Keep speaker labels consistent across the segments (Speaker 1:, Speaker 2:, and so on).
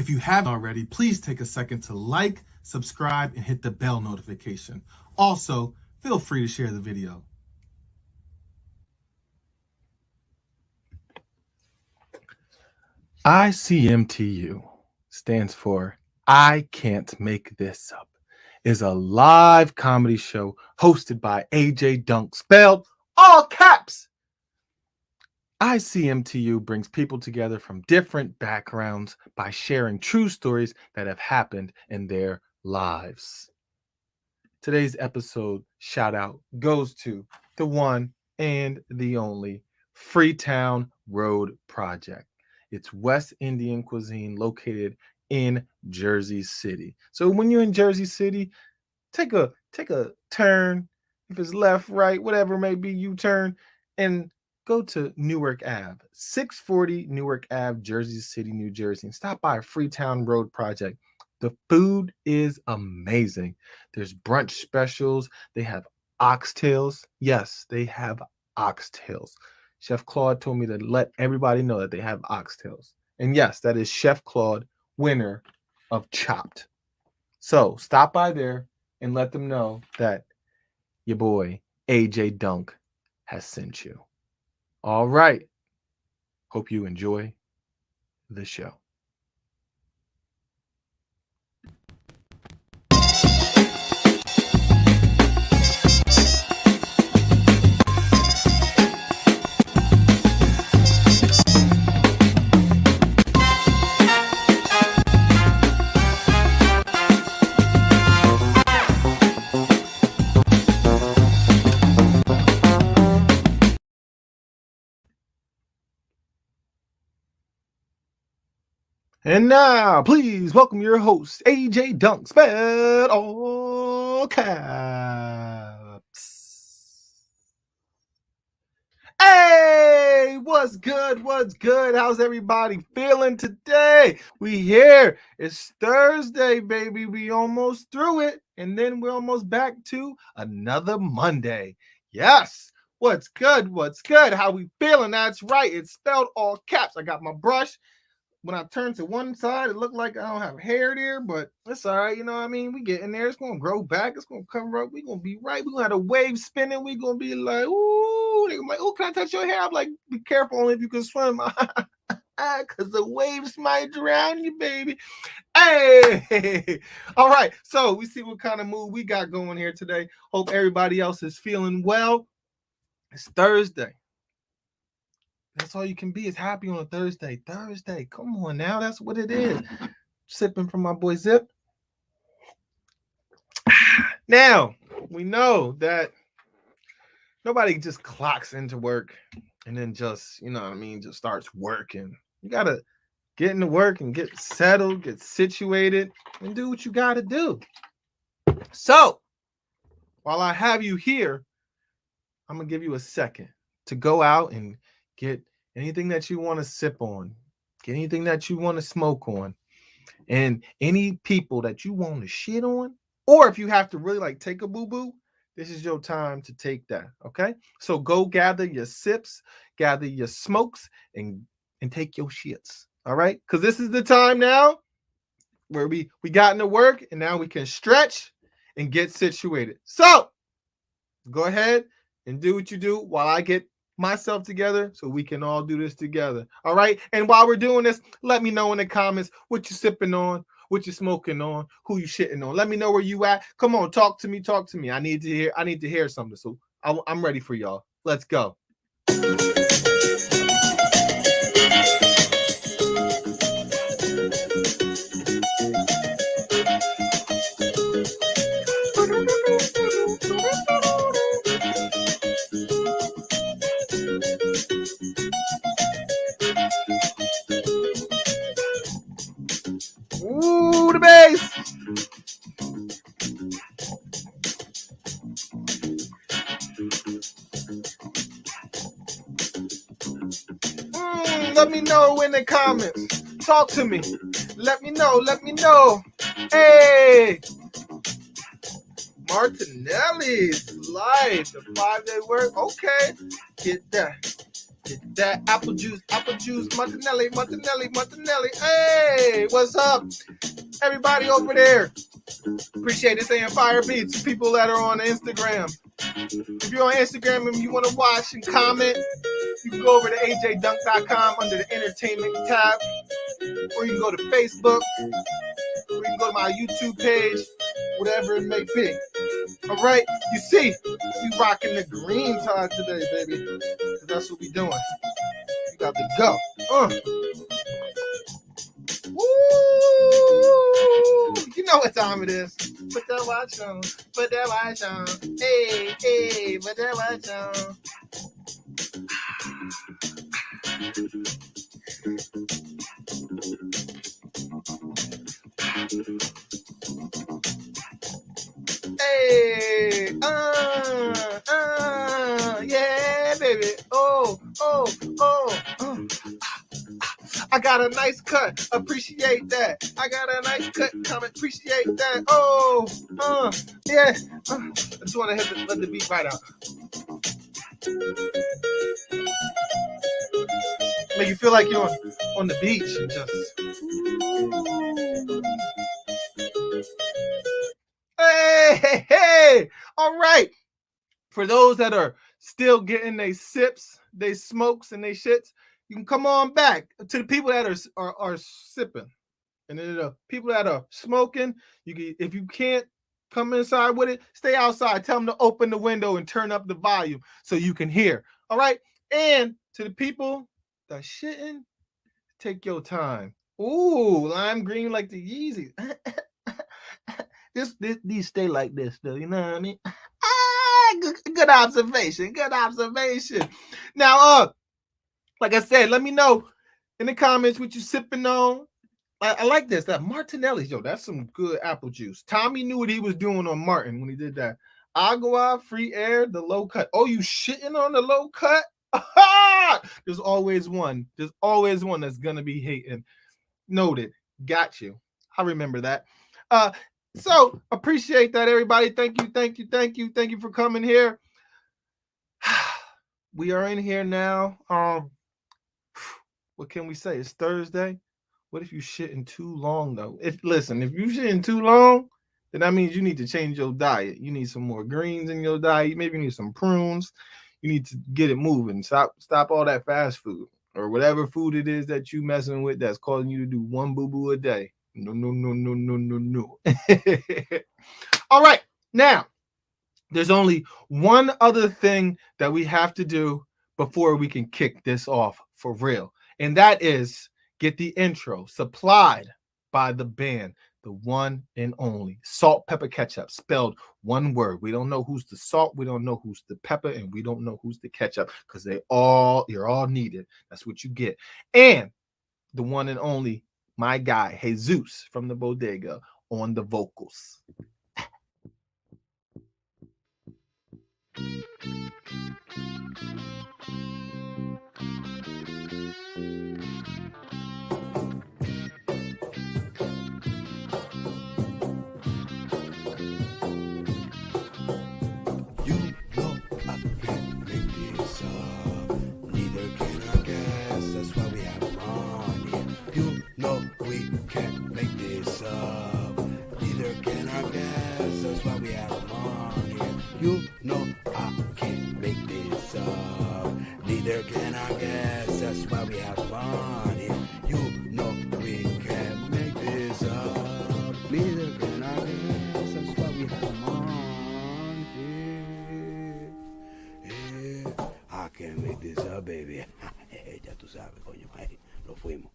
Speaker 1: If you haven't already, please take a second to like, subscribe, and hit the bell notification. Also, feel free to share the video. ICMTU stands for I Can't Make This Up, is a live comedy show hosted by AJ Dunk, spelled all caps. ICMTU brings people together from different backgrounds by sharing true stories that have happened in their lives. Today's episode shout out goes to the one and the only Freetown Road Project. It's West Indian cuisine located in Jersey City. So when you're in Jersey City, take a turn. If it's left, right, whatever it may be, you turn and go to Newark Ave, 640 Newark Ave, Jersey City, New Jersey, and stop by Freetown Road Project. The food is amazing. There's brunch specials. They have oxtails. Yes, they have oxtails. Chef Claude told me to let everybody know that they have oxtails. And yes, that is Chef Claude, winner of Chopped. So stop by there and let them know that your boy AJ Dunk has sent you. All right. Hope you enjoy the show. And now, please welcome your host, AJ Dunk, spelled all caps. Hey, what's good? What's good? How's everybody feeling today? We here. It's Thursday, baby. We almost through it. And then we're almost back to another Monday. Yes. What's good? What's good? How we feeling? That's right. It's spelled all caps. I got my brush. When I turn to one side, it looked like I don't have hair there, but it's all right. You know what I mean? We get in there. It's going to grow back. It's going to cover up. We're going to be right. We're going to have a wave spinning. We're going to be like, ooh. They're like, oh, can I touch your hair? I'm like, be careful only if you can swim. Because the waves might drown you, baby. Hey. All right. So we see what kind of mood we got going here today. Hope everybody else is feeling well. It's Thursday. That's all you can be is happy on a Thursday. Thursday. Come on now. That's what it is. Sipping from my boy Zip. Now, we know that nobody just clocks into work and then just, you know what I mean, just starts working. You got to get into work and get settled, get situated, and do what you got to do. So, while I have you here, I'm going to give you a second to go out and get anything that you want to sip on, get anything that you want to smoke on, and any people that you want to shit on, or if you have to really like take a boo-boo, this is your time to take that, okay? So go gather your sips, gather your smokes, and take your shits, all right? Because this is the time now where we got into work, and now we can stretch and get situated. So go ahead and do what you do while I get myself together so we can all do this together. All right. And while we're doing this, let me know in the comments what you sipping on, what you smoking on, who you shitting on. Let me know where you at. Come on, talk to me. I need to hear something. So I'm ready for y'all. Let's go. Ooh, the bass. Let me know in the comments. Talk to me. Let me know. Hey. Martinelli's life, the 5-day work. Okay. Get that. Get that apple juice, Martinelli. Hey, what's up, everybody over there? Appreciate it saying fire beats. People that are on Instagram. If you're on Instagram and you want to watch and comment, you can go over to ajdunk.com under the entertainment tab, or you can go to Facebook, or you can go to my YouTube page, whatever it may be. All right, you see, we rocking the green tide today, baby. That's what we doing. We got to go. Woo! You know what time it is. Put that watch on. Put that watch on. Hey, hey, put that watch on. Hey, yeah, baby. Oh. I got a nice cut. Appreciate that. I got a nice cut. Come appreciate that. Oh, yeah. I just want to let the beat right out. Make you feel like you're on the beach and just. Hey. All right. For those that are still getting their sips, they smokes, and they shits, you can come on back. To the people that are sipping, and then the people that are smoking, you can, if you can't come inside with it, stay outside. Tell them to open the window and turn up the volume so you can hear. All right. And to the people that shitting, take your time. Ooh, lime green like the Yeezys. These stay like this though. You know what I mean? Good observation. Now, like I said, let me know in the comments what you sipping on. I like this. That Martinelli's, yo, that's some good apple juice. Tommy knew what he was doing on Martin when he did that. Agua, free air, the low cut. Oh, you shitting on the low cut? There's always one. There's always one that's gonna be hating. Noted. Got you. I remember that. So appreciate that, everybody. Thank you for coming here. We are in here now. What can we say? It's Thursday. What if you shitting too long though? If you shitting too long, then that means you need to change your diet. You need some more greens in your diet. Maybe you need some prunes. You need to get it moving. Stop all that fast food or whatever food it is that you messing with that's causing you to do one boo-boo a day. No. All right. Now, there's only one other thing that we have to do before we can kick this off for real. And that is get the intro supplied by the band, the one and only Salt Pepper Ketchup, spelled one word. We don't know who's the salt, we don't know who's the pepper, and we don't know who's the ketchup because you're all needed. That's what you get. And the one and only, my guy, Jesus from the Bodega on the vocals.
Speaker 2: You know I can't make this up. Neither can I guess. That's why we have fun here. You know we can't make this up. Neither can I guess. That's why we have fun here. Yeah. I can't make this up, baby. Ya tú sabes, coño. Lo fuimos.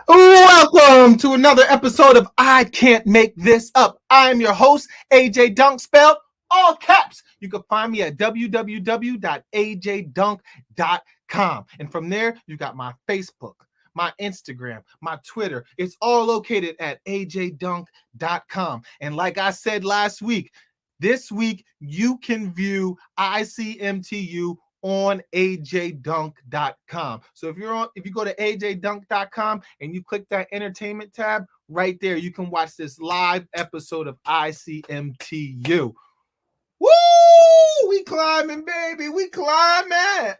Speaker 1: Welcome to another episode of I Can't Make This Up. I am your host, AJ Dunk, spelled all caps. You can find me at www.ajdunk.com. And from there, you got my Facebook, my Instagram, my Twitter. It's all located at ajdunk.com. And like I said last week, this week you can view ICMTU on ajdunk.com. So if you go to ajdunk.com and you click that entertainment tab right there, you can watch this live episode of ICMTU. Woo! We climbing, baby. We climbing.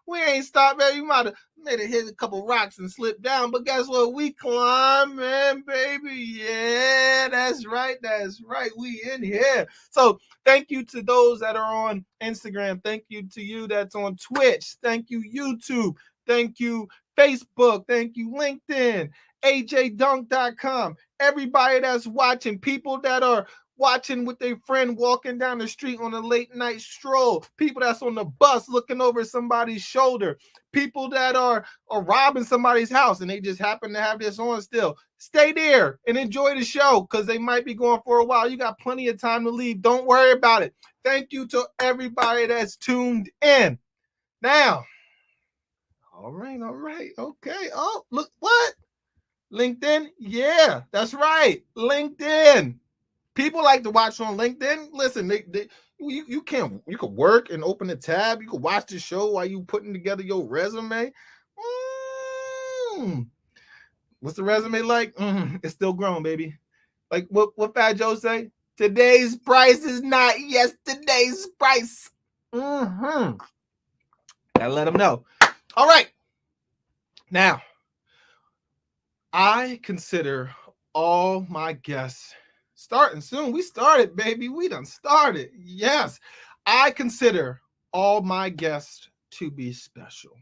Speaker 1: We ain't stopped, baby. We might have made it hit a couple rocks and slipped down, but guess what? We climbing, baby. Yeah, that's right. That's right. We in here. So thank you to those that are on Instagram. Thank you to you that's on Twitch. Thank you, YouTube. Thank you, Facebook. Thank you, LinkedIn. AJDunk.com. Everybody that's watching, people that are watching with their friend walking down the street on a late night stroll, people that's on the bus looking over somebody's shoulder, people that are robbing somebody's house and they just happen to have this on still. Stay there and enjoy the show because they might be going for a while. You got plenty of time to leave. Don't worry about it. Thank you to everybody that's tuned in. Now, all right, okay. Oh, look, what? LinkedIn? Yeah, that's right. LinkedIn. People like to watch on LinkedIn. Listen, you can work and open a tab. You can watch the show while you putting together your resume. What's the resume like? It's still growing, baby. Like what Fat Joe say? Today's price is not yesterday's price. Gotta let them know. All right. Now, I consider all my guests starting soon. We started, baby. We done started. Yes. I consider all my guests to be special.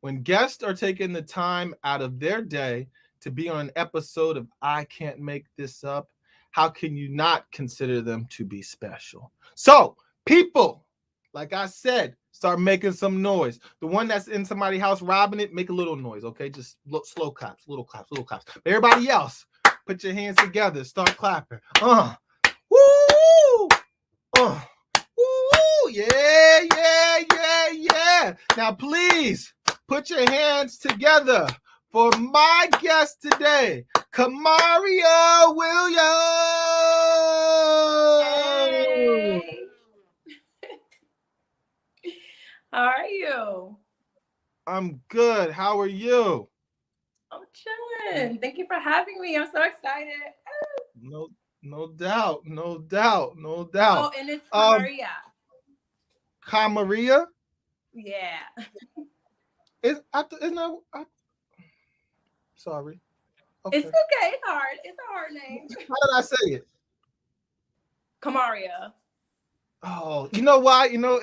Speaker 1: When guests are taking the time out of their day to be on an episode of I Can't Make This Up, how can you not consider them to be special? So, people, like I said, start making some noise. The one that's in somebody's house robbing it, make a little noise, okay? Just slow claps, little claps, little claps. Everybody else, put your hands together, start clapping. Woo! Woo! Yeah. Now, please put your hands together for my guest today, Kamaria Williams.
Speaker 3: Hey. How are you?
Speaker 1: I'm good. How are you?
Speaker 3: I'm chilling. Thank you for having me. I'm so excited.
Speaker 1: No doubt.
Speaker 3: Oh, and it's Kamaria.
Speaker 1: Kamaria?
Speaker 3: Yeah.
Speaker 1: Sorry.
Speaker 3: Okay. It's okay. It's hard. It's a hard name.
Speaker 1: How did I say it?
Speaker 3: Kamaria.
Speaker 1: Oh, you know why? You know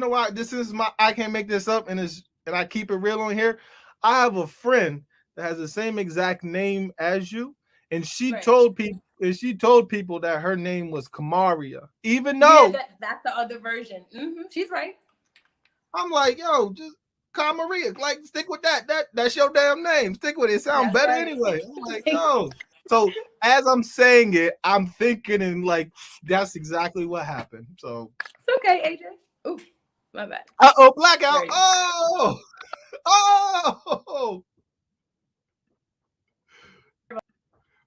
Speaker 1: why? This is I can't make this up, and I keep it real on here. I have a friend that has the same exact name as you, and she told people that her name was Kamaria, even though
Speaker 3: that's the other version. She's right.
Speaker 1: I'm like, yo, just Kamaria, like stick with that. That's your damn name. Stick with it. It sounds better anyway. I'm like, no. So as I'm saying it, I'm thinking and like that's exactly what happened. So
Speaker 3: it's okay, AJ. Ooh, my bad.
Speaker 1: Blackout. Oh.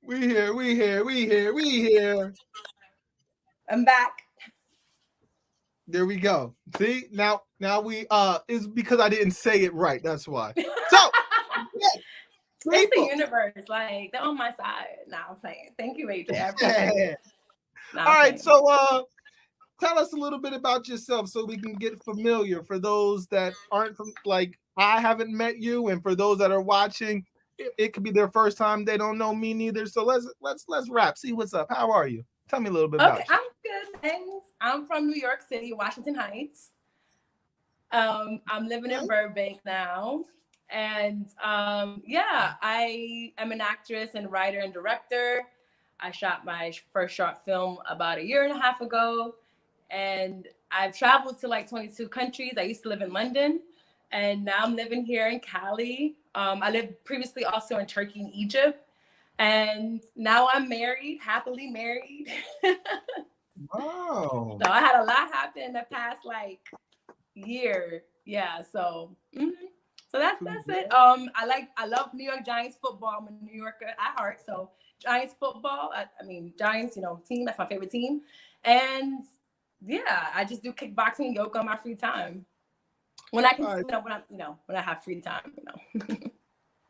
Speaker 1: We here.
Speaker 3: I'm back.
Speaker 1: There we go. See, now we it's because I didn't say it right. That's why. So
Speaker 3: it's the universe, like they're on my side. Now I'm saying thank you, AJ. I appreciate it.
Speaker 1: All right, so tell us a little bit about yourself so we can get familiar for those that aren't from like I haven't met you, and for those that are watching, it could be their first time. They don't know me neither. So let's rap. See what's up. How are you? Tell me a little bit about you.
Speaker 3: I'm good, thanks. I'm from New York City, Washington Heights. I'm living in Burbank now. And I am an actress and writer and director. I shot my first short film about 1.5 years ago. And I've traveled to like 22 countries. I used to live in London. And now I'm living here in Cali. I lived previously also in Turkey and Egypt. And now I'm married, happily married.
Speaker 1: Wow.
Speaker 3: So I had a lot happen in the past like year. Yeah. So that's it. I love New York Giants football. I'm a New Yorker at heart. So Giants football. Giants, team. That's my favorite team. And yeah, I just do kickboxing and yoga on my free time. When I can, when I have free time,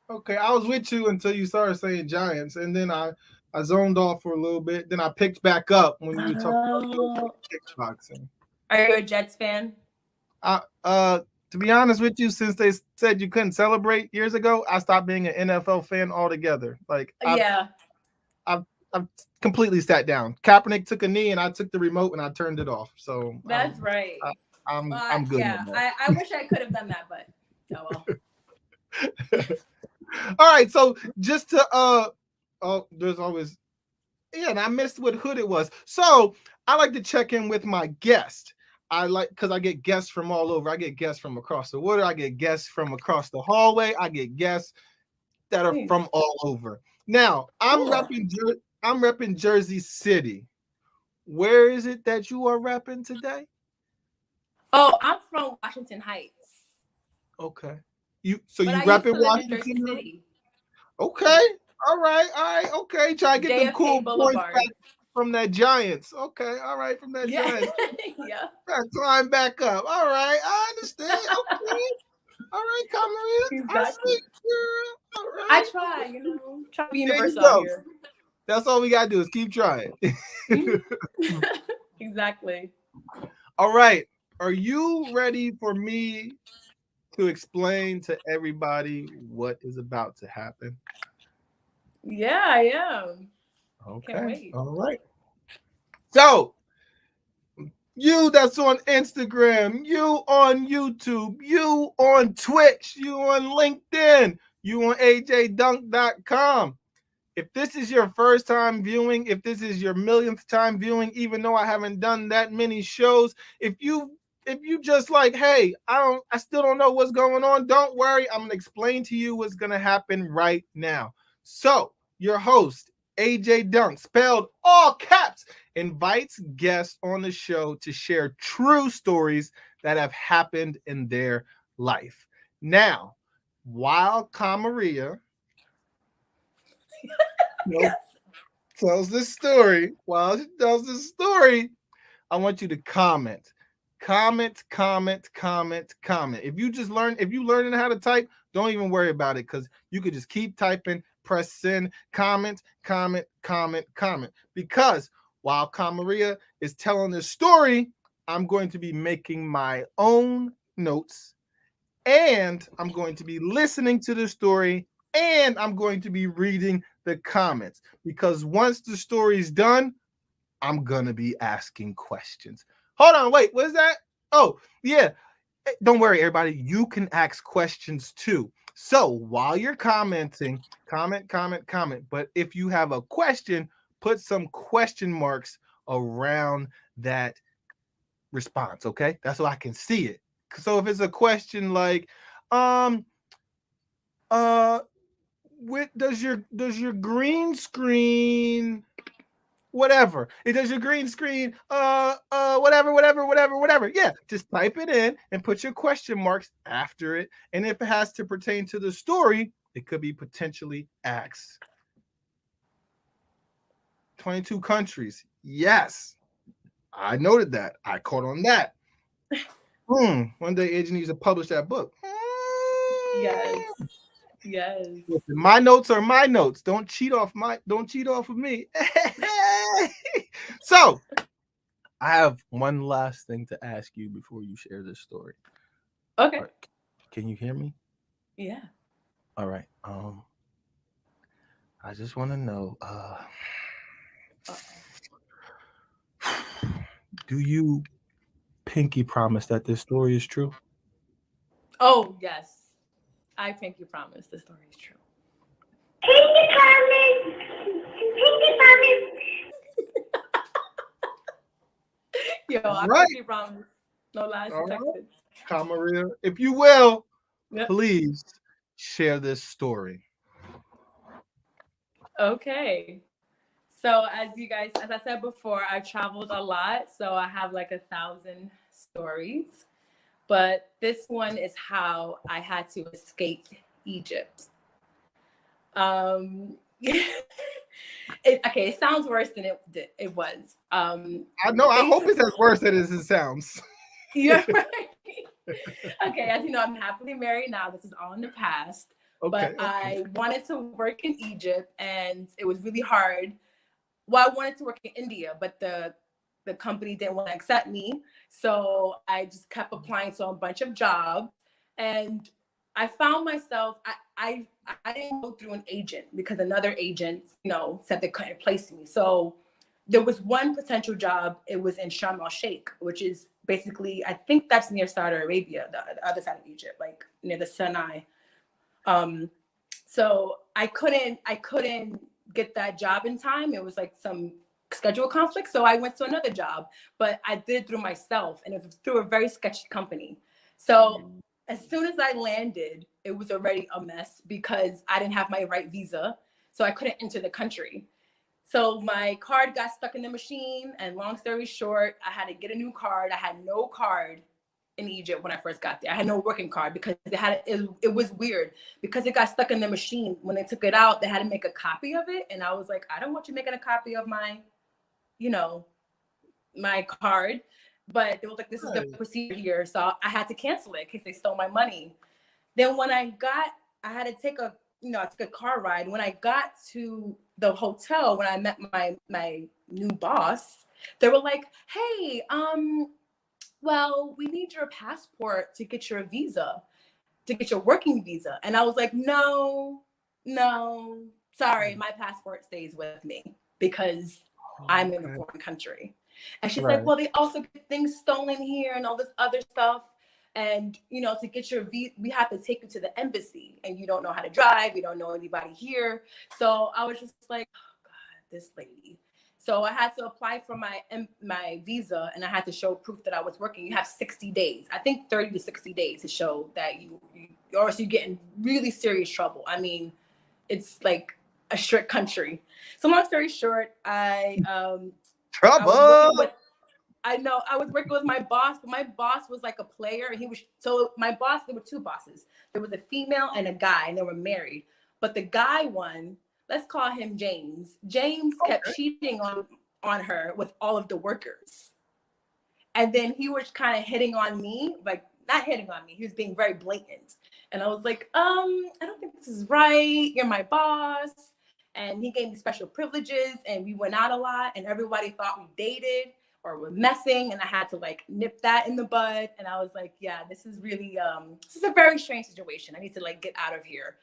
Speaker 1: Okay, I was with you until you started saying Giants, and then I I zoned off for a little bit. Then I picked back up when you were talking about kickboxing.
Speaker 3: Are you a Jets fan?
Speaker 1: To be honest with you, since they said you couldn't celebrate years ago, I stopped being an NFL fan altogether. Like, I've completely sat down. Kaepernick took a knee, and I took the remote and I turned it off. So
Speaker 3: that's right.
Speaker 1: I'm good.
Speaker 3: Yeah, I wish I could have done that, but oh well.
Speaker 1: All right, so just to there's always and I missed what hood it was. So I like to check in with my guest. Because I get guests from all over. I get guests from across the water. I get guests from across the hallway. I get guests that are from all over. Now I'm repping Jersey City. Where is it that you are repping today?
Speaker 3: Oh, I'm from Washington Heights.
Speaker 1: Okay. You repping Washington City? Okay. All right. Okay. Try to get them cool points back from that Giants. Okay. All right. From that Giants.
Speaker 3: Yeah.
Speaker 1: Climb back up. All right. I understand. Okay. All right, Kamaria. I see, girl. All right.
Speaker 3: I try, try to be universal here.
Speaker 1: That's all we gotta do is keep trying.
Speaker 3: Exactly.
Speaker 1: All right. Are you ready for me to explain to everybody what is about to happen?
Speaker 3: Yeah, I am.
Speaker 1: Okay.
Speaker 3: Can't wait.
Speaker 1: All right. So, you that's on Instagram, you on YouTube, you on Twitch, you on LinkedIn, you on ajdunk.com. If this is your first time viewing, if this is your millionth time viewing, even though I haven't done that many shows, if you just like, hey, I still don't know what's going on, don't worry. I'm gonna explain to you what's gonna happen right now. So, your host, AJ Dunk, spelled all caps, invites guests on the show to share true stories that have happened in their life. Now, while Kamaria tells this story, I want you to comment. Comment. If you learning how to type, don't even worry about it, because you could just keep typing, press send, comment. Because while Kamaria is telling this story, I'm going to be making my own notes, and I'm going to be listening to the story, and I'm going to be reading the comments, because once the story's done, I'm going to be asking questions. Hold on, wait, what is that? Oh, yeah. Don't worry, everybody. You can ask questions too. So while you're commenting, comment. But if you have a question, put some question marks around that response, okay? That's so I can see it. So if it's a question like, does your green screen, whatever, it does your green screen, whatever. Yeah, just type it in and put your question marks after it. And if it has to pertain to the story, it could be potentially asked. 22 countries. Yes, I noted that. I caught on that. One day AJ needs to publish that book.
Speaker 3: Yes.
Speaker 1: Listen, my notes are my notes. Don't cheat off of me. So I have one last thing to ask you before you share this story.
Speaker 3: Okay.
Speaker 1: Right. Can you hear me?
Speaker 3: Yeah.
Speaker 1: All right. I just want to know, do you pinky promise that this story is true?
Speaker 3: Oh, yes. I pinky promise the story is true.
Speaker 4: Pinky promise.
Speaker 3: Yo, I pinky promise. No lies detected.
Speaker 1: Kamaria, if you will, please share this story.
Speaker 3: Okay. So as I said before, I've traveled a lot. So I have like 1,000 stories. But this one is how I had to escape Egypt. It sounds worse than it was.
Speaker 1: I know. I hope it's as worse as it sounds.
Speaker 3: You're right. Okay, as you know, I'm happily married now. This is all in the past. but I wanted to work in Egypt, and it was really hard. Well, I wanted to work in India, but the company didn't want to accept me. So I just kept applying to a bunch of jobs, and I found myself, I didn't go through an agent because another agent, said they couldn't place me. So there was one potential job. It was in Sharm el Sheikh, which is basically, I think that's near Saudi Arabia, the other side of Egypt, like near the Sinai. So I couldn't get that job in time. It was like some schedule conflict. So I went to another job, but I did it through myself, and it was through a very sketchy company. So as soon as I landed, it was already a mess because I didn't have my right visa. So I couldn't enter the country. So my card got stuck in the machine, and long story short, I had to get a new card. I had no card in Egypt when I first got there. I had no working card because it was weird because it got stuck in the machine. When they took it out, they had to make a copy of it. And I was like, I don't want you making a copy of my, my card. But they were like, this is the procedure here. So I had to cancel it in case they stole my money. Then when I had to take I took a car ride. When I got to the hotel, when I met my new boss, they were like, hey, well, we need your passport to get your visa, to get your working visa. And I was like, no, sorry, my passport stays with me because I'm in a foreign country. And she's like, well, they also get things stolen here and all this other stuff. And, to get your visa, we have to take you to the embassy, and you don't know how to drive. You don't know anybody here. So I was just like, oh God, this lady. So I had to apply for my visa, and I had to show proof that I was working. You have 60 days, I think 30 to 60 days to show that or else you get in really serious trouble. I mean, it's like a strict country. So long story short,
Speaker 1: trouble.
Speaker 3: I was working with my boss, but my boss was like a player, and my boss, there were two bosses. There was a female and a guy, and they were married. But the guy one, let's call him James. James kept cheating on her with all of the workers. And then he was kind of hitting on me, like not hitting on me. He was being very blatant. And I was like, I don't think this is right. You're my boss. And he gave me special privileges, and we went out a lot, and everybody thought we dated or were messing, and I had to like nip that in the bud. And I was like, yeah, this is really, this is a very strange situation. I need to like get out of here.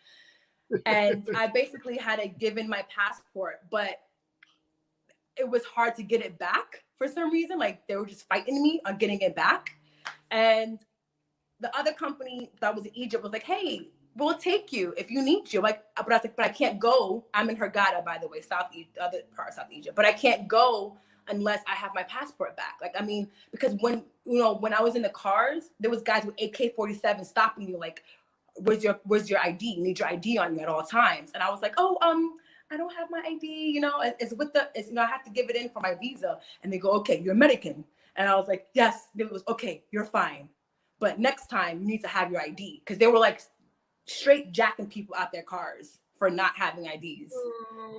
Speaker 3: And I basically had to give in my passport, but it was hard to get it back for some reason. Like they were just fighting me on getting it back. And the other company that was in Egypt was like, hey, we'll take you if you need you. But I was like, but I can't go. I'm in Hurghada, by the way, other part of South Egypt. But I can't go unless I have my passport back. Like, I mean, because when I was in the cars, there was guys with AK-47 stopping you, like, where's your ID? You need your ID on you at all times. And I was like, oh, I don't have my ID, it's with I have to give it in for my visa. And they go, okay, you're American. And I was like, yes. It was, okay, you're fine. But next time you need to have your ID. Because they were like straight jacking people out their cars for not having IDs.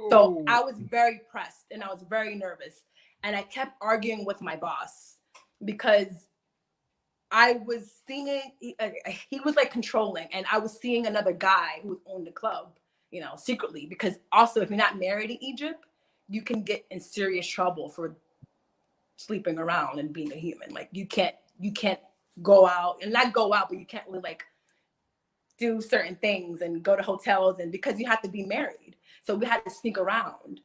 Speaker 3: So I was very pressed, and I was very nervous. And I kept arguing with my boss because I was seeing he was like controlling, and I was seeing another guy who owned the club, secretly. Because also, if you're not married in Egypt, you can get in serious trouble for sleeping around and being a human. Like you can't go out, and not go out, but you can't really like do certain things and go to hotels, and because you have to be married. So we had to sneak around,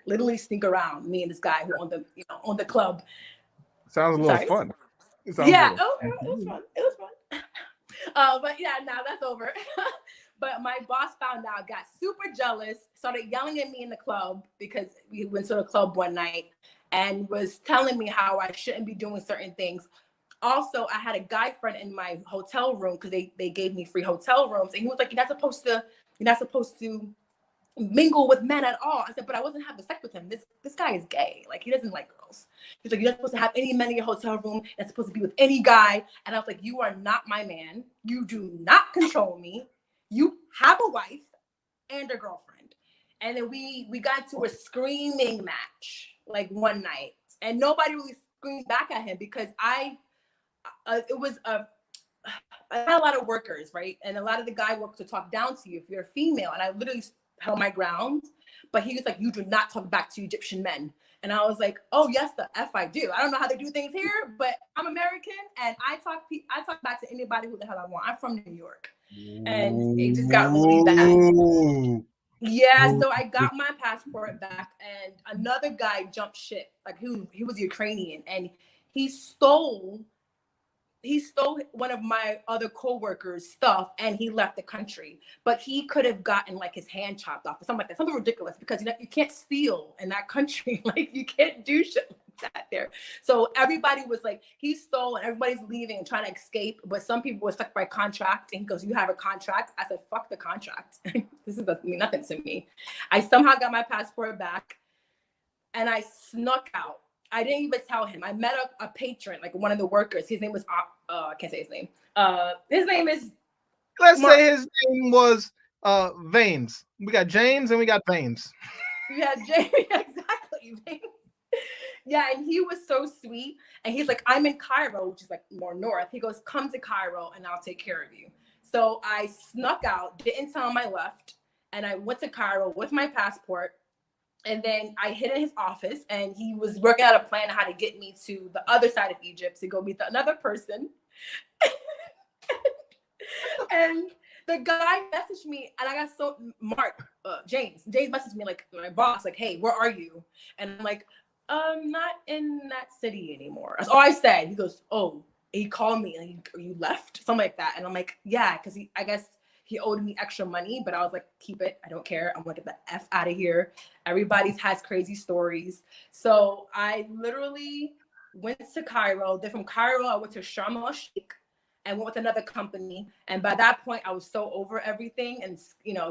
Speaker 3: literally sneak around, me and this guy who owned the club.
Speaker 5: Sounds a little fun.
Speaker 3: It was fun. But yeah, now that's over. But my boss found out, got super jealous, started yelling at me in the club because we went to the club one night, and was telling me how I shouldn't be doing certain things. Also, I had a guy friend in my hotel room because they gave me free hotel rooms, and he was like, you're not supposed to mingle with men at all. I said, but I wasn't having sex with him. This guy is gay. Like, he doesn't like girls. He's like, you're not supposed to have any men in your hotel room. You're not supposed to be with any guy. And I was like, you are not my man. You do not control me. You have a wife and a girlfriend. And then we got into a screaming match like one night, and nobody really screamed back at him because I had a lot of workers, right? And a lot of the guy workers would talk down to you if you're a female. And I literally held my ground. But he was like, you do not talk back to Egyptian men. And I was like, oh, yes, the F I do. I don't know how they do things here, but I'm American. And I talk back to anybody who the hell I want. I'm from New York. And it just got really bad. Yeah, so I got my passport back, and another guy jumped ship. Like he was Ukrainian, and he stole one of my other co-workers' stuff, and he left the country. But he could have gotten like his hand chopped off or something like that, something ridiculous, because you can't steal in that country. Like you can't do shit like that there. So everybody was like, he stole, and everybody's leaving and trying to escape. But some people were stuck by contract, and he goes, "You have a contract?" I said, "Fuck the contract. This doesn't mean nothing to me." I somehow got my passport back, and I snuck out. I didn't even tell him. I met a patron, like one of the workers. His name was I can't say his name. His name is.
Speaker 1: Let's say his name was Veins. We got James and we got Veins.
Speaker 3: Yeah, James, exactly. Veins. Yeah, and he was so sweet. And he's like, I'm in Cairo, which is like more north. He goes, come to Cairo and I'll take care of you. So I snuck out, didn't tell him I left, and I went to Cairo with my passport. And then I hid in his office, and he was working out a plan how to get me to the other side of Egypt to go meet another person. And the guy messaged me, and I got so James messaged me, like my boss, like, hey, where are you? And I'm like, not in that city anymore. That's all I said. He goes, oh, he called me, like, you left? Something like that. And I'm like, yeah, because I guess he owed me extra money, but I was like, keep it. I don't care. I'm gonna get the F out of here. Everybody's has crazy stories. So I literally went to Cairo. Then from Cairo, I went to Sharm el-Sheikh and went with another company. And by that point, I was so over everything and,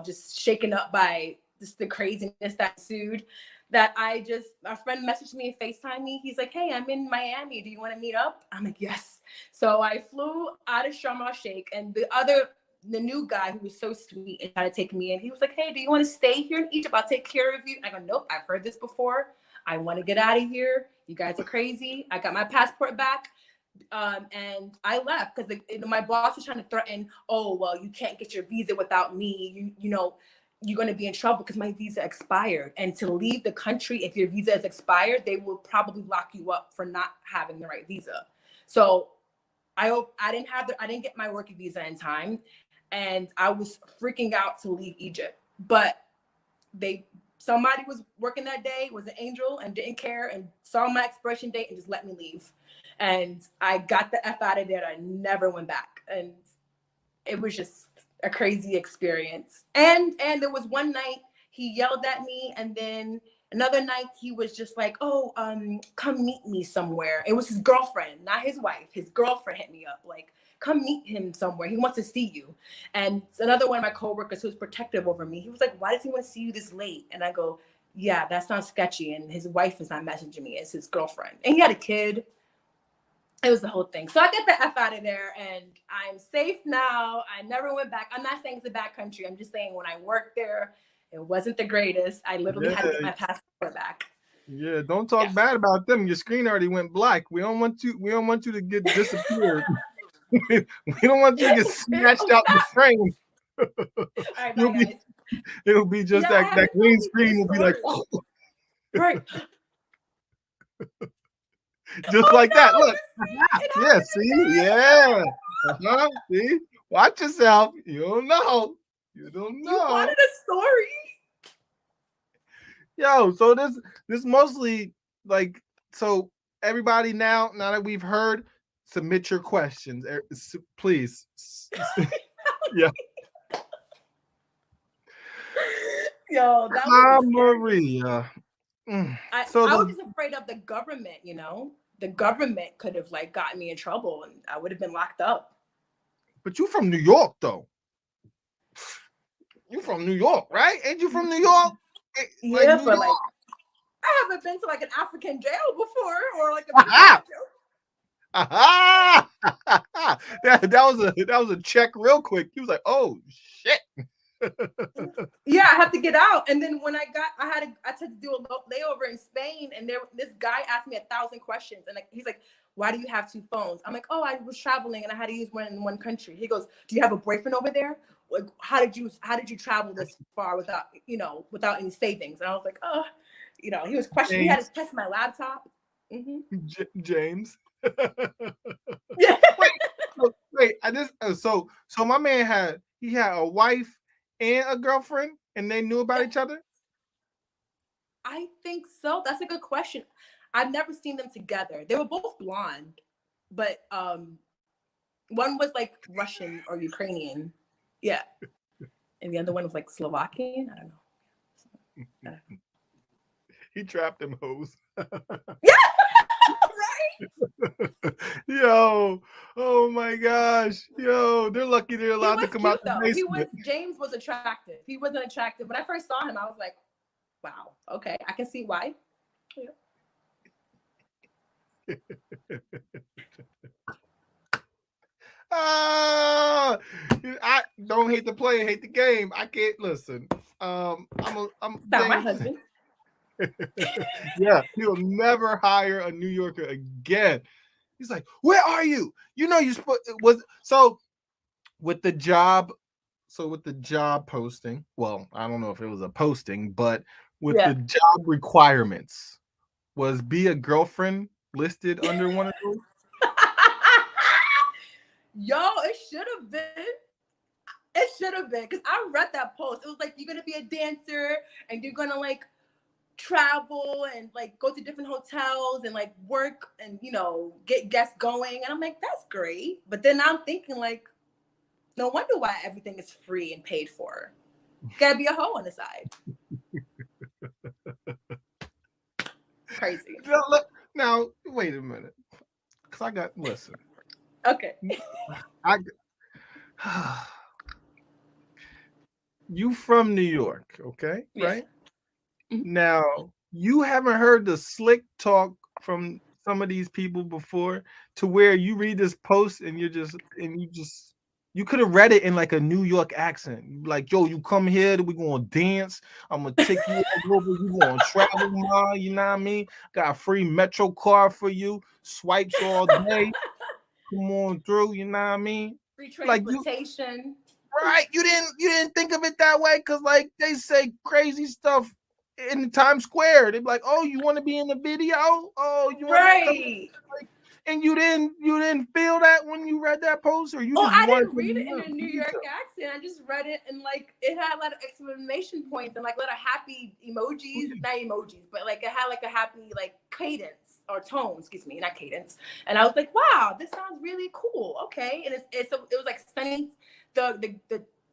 Speaker 3: just shaken up by just the craziness that ensued, that a friend messaged me and FaceTime me. He's like, hey, I'm in Miami. Do you want to meet up? I'm like, yes. So I flew out of Sharm el-Sheikh, and the new guy who was so sweet and tried to take me in, he was like, hey, do you want to stay here in Egypt? I'll take care of you. I go, nope, I've heard this before. I want to get out of here. You guys are crazy. I got my passport back. And I left because my boss was trying to threaten, oh, well, you can't get your visa without me. You're going to be in trouble because my visa expired. And to leave the country, if your visa is expired, they will probably lock you up for not having the right visa. So I didn't get my work visa in time. And I was freaking out to leave Egypt, but somebody was working that day, was an angel, and didn't care, and saw my expiration date and just let me leave. And I got the F out of there. I never went back, and it was just a crazy experience. And there was one night he yelled at me, and then another night he was just like, oh, come meet me somewhere. It was his girlfriend, not his wife. His girlfriend hit me up, like, come meet him somewhere. He wants to see you. And another one of my coworkers who was protective over me, he was like, why does he want to see you this late? And I go, yeah, that sounds sketchy. And his wife is not messaging me. It's his girlfriend. And he had a kid. It was the whole thing. So I get the F out of there, and I'm safe now. I never went back. I'm not saying it's a bad country. I'm just saying when I worked there, it wasn't the greatest. I literally had to get my passport back.
Speaker 1: Yeah, don't talk bad about them. Your screen already went black. We don't want you to get disappeared. We don't want you to get snatched out the frame.
Speaker 3: All right, bye, guys.
Speaker 1: It'll be just that green screen will be like, oh.
Speaker 3: Right.
Speaker 1: Just like that. Look. Yeah, see? Yeah. See? Watch yourself. You don't know. You
Speaker 3: wanted a story.
Speaker 1: Yo, so this mostly like, so everybody now that we've heard, submit your questions, please. Yeah.
Speaker 3: Yo, that was
Speaker 1: Kamaria.
Speaker 3: I was just afraid of the government, The government could have like gotten me in trouble, and I would have been locked up.
Speaker 1: But you from New York, though. You from New York, right? Ain't you from New York?
Speaker 3: Yeah, but like, I haven't been to like an African jail before, or like a
Speaker 1: that was a check real quick. He was like, oh shit.
Speaker 3: Yeah, I have to get out. And then when I had to do a layover in Spain, and this guy asked me 1,000 questions, and like he's like, why do you have two phones? I'm like, oh, I was traveling and I had to use one in one country. He goes, do you have a boyfriend over there? Like, how did you travel this far without any savings? And I was like, oh, he was questioning. He had to test my laptop.
Speaker 1: James.
Speaker 3: Yeah.
Speaker 1: Wait. So my man had a wife and a girlfriend, and they knew about each other.
Speaker 3: I think so. That's a good question. I've never seen them together. They were both blonde, but one was like Russian or Ukrainian. Yeah. And the other one was like Slovakian. I don't know.
Speaker 1: He trapped them hoes.
Speaker 3: Yeah. Right.
Speaker 1: Yo, oh my gosh. Yo, they're lucky they're allowed to come out the basement.
Speaker 3: James was attractive. He wasn't attractive. When I first saw him, I was like, wow, okay, I can see why. Yeah.
Speaker 1: I don't hate the player, hate the game. I can't listen. I'm
Speaker 3: Not my husband.
Speaker 1: Yeah, he'll never hire a New Yorker again. He's like, where are you? You know, with the job posting. Well, I don't know if it was a posting, but with the job requirements, was be a girlfriend listed under one of those?
Speaker 3: Yo, it should have been. It should have been, because I read that post. It was like, you're gonna be a dancer and you're gonna like travel and like go to different hotels and like work and get guests going. And I'm like, that's great. But then I'm thinking like, no wonder why everything is free and paid for. Gotta be a hoe on the side. Crazy.
Speaker 1: Now, wait a minute. Because listen.
Speaker 3: Okay.
Speaker 1: You from New York, okay?
Speaker 3: Yeah.
Speaker 1: Right? Mm-hmm. Now, you haven't heard the slick talk from some of these people before, to where you read this post and you could have read it in like a New York accent. Like, yo, you come here, we're gonna dance. I'm gonna take you over, you gonna travel, ma, you know what I mean? Got a free Metro card for you, swipes all day. Come on through, you know what I mean?
Speaker 3: Free transportation.
Speaker 1: Like right. You didn't think of it that way, because like they say crazy stuff in Times Square. They're like, oh, you want to be in the video? Oh, you want
Speaker 3: right.
Speaker 1: And you didn't feel that when you read that post, or you?
Speaker 3: I didn't read it in a New York accent. I just read it and like it had a lot of exclamation points and like a lot of happy emojis, not emojis, but like it had like a happy like cadence or tone. Excuse me, not cadence. And I was like, wow, this sounds really cool. Okay, and it was like Sunny. The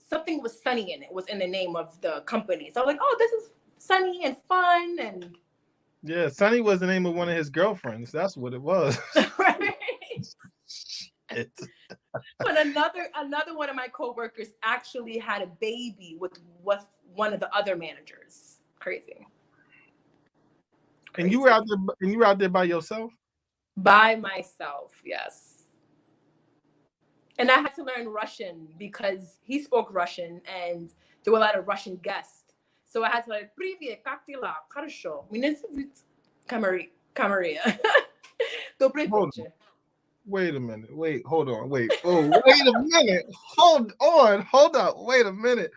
Speaker 3: something was Sunny in it. Was in the name of the company. So I was like, oh, this is Sunny and fun and.
Speaker 1: Yeah, Sunny was the name of one of his girlfriends. That's what it was.
Speaker 3: Right. But another one of my coworkers actually had a baby with one of the other managers. Crazy.
Speaker 1: And you were out there. And you were out there by yourself.
Speaker 3: By myself, yes. And I had to learn Russian because he spoke Russian, and there were a lot of Russian guests. So I had to like, Привет, как дела? Хорошо. Меня зовут Kamaria. Добрый вечер.
Speaker 1: Wait a minute. Wait, hold on. Wait. Oh, wait a minute. Hold on. Wait a minute.